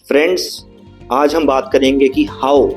Friends, आज हम बात करेंगे कि हाउ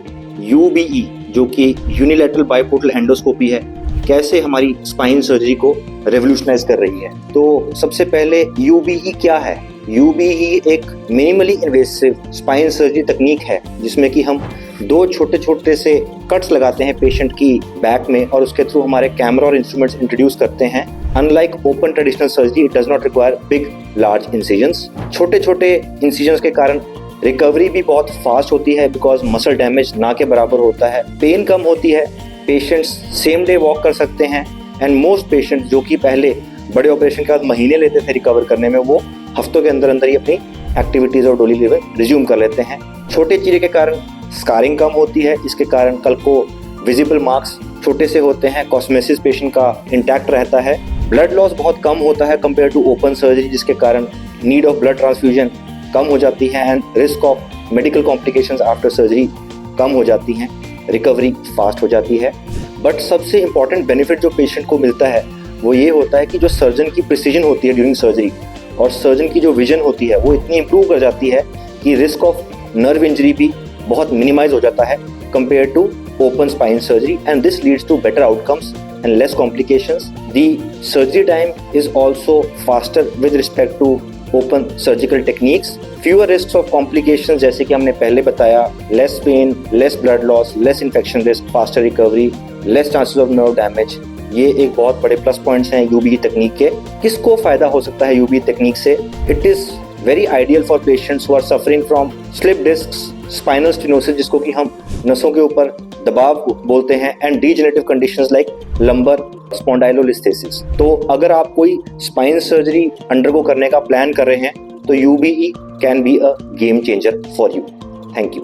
यूबीई जो कि यूनिलैटरल बाइपोर्टल एंडोस्कोपी है, कैसे हमारी स्पाइन सर्जरी को रेवोल्यूशनाइज कर रही है। तो सबसे पहले यूबीई क्या है? यूबीई एक मिनिमली इन्वेसिव स्पाइन सर्जरी तकनीक है जिसमें कि हम दो छोटे छोटे से कट्स लगाते हैं पेशेंट की बैक में और उसके थ्रू हमारे कैमरा और इंस्ट्रूमेंट्स इंट्रोड्यूस करते हैं। Unlike open traditional surgery, it does not require big large incisions. छोटे छोटे इंसिजन्स के कारण रिकवरी भी बहुत फास्ट होती है बिकॉज मसल डैमेज ना के बराबर होता है, पेन कम होती है, पेशेंट्स सेम डे वॉक कर सकते हैं एंड मोस्ट पेशेंट जो कि पहले बड़े ऑपरेशन के बाद महीने लेते थे रिकवर करने में, वो हफ्तों के अंदर अंदर ही अपनी एक्टिविटीज और डेली लिविंग रिज्यूम कर लेते हैं। छोटे चीरे के कारण स्कारिंग कम होती है, इसके कारण कल को विजिबल मार्क्स छोटे से होते हैं, कॉस्मेसिस पेशेंट का इंटैक्ट रहता है, ब्लड लॉस बहुत कम होता है कंपेयर टू ओपन सर्जरी जिसके कारण नीड ऑफ ब्लड ट्रांसफ्यूजन कम हो जाती है and risk of medical complications after surgery कम हो जाती हैं, रिकवरी फास्ट हो जाती है। बट सबसे इम्पॉर्टेंट बेनिफिट जो पेशेंट को मिलता है वो ये होता है कि जो सर्जन की प्रिसीजन होती है ड्यूरिंग सर्जरी और सर्जन की जो विजन होती है वो इतनी इंप्रूव कर जाती है कि रिस्क ऑफ नर्व इंजरी भी बहुत मिनिमाइज हो जाता है compare to open spine surgery and this leads to better outcomes and less complications. The surgery time is also faster with respect to open surgical techniques. Fewer risks of complications जैसे कि हमने पहले बताया, less pain, less blood loss, less infection risk, faster recovery, less chances of nerve damage. ये एक बहुत बड़े plus points हैं यूबीई तकनीक के। किसको फायदा हो सकता है यूबीई तकनीक से? It is very ideal for patients who are suffering from slip discs, spinal stenosis जिसको कि हम नसों के ऊपर दबाव बोलते हैं, and degenerative conditions like lumbar spondylolisthesis. तो अगर आप कोई स्पाइन सर्जरी अंडरगो करने का प्लान कर रहे हैं तो UBE can be a game changer for you. Thank you.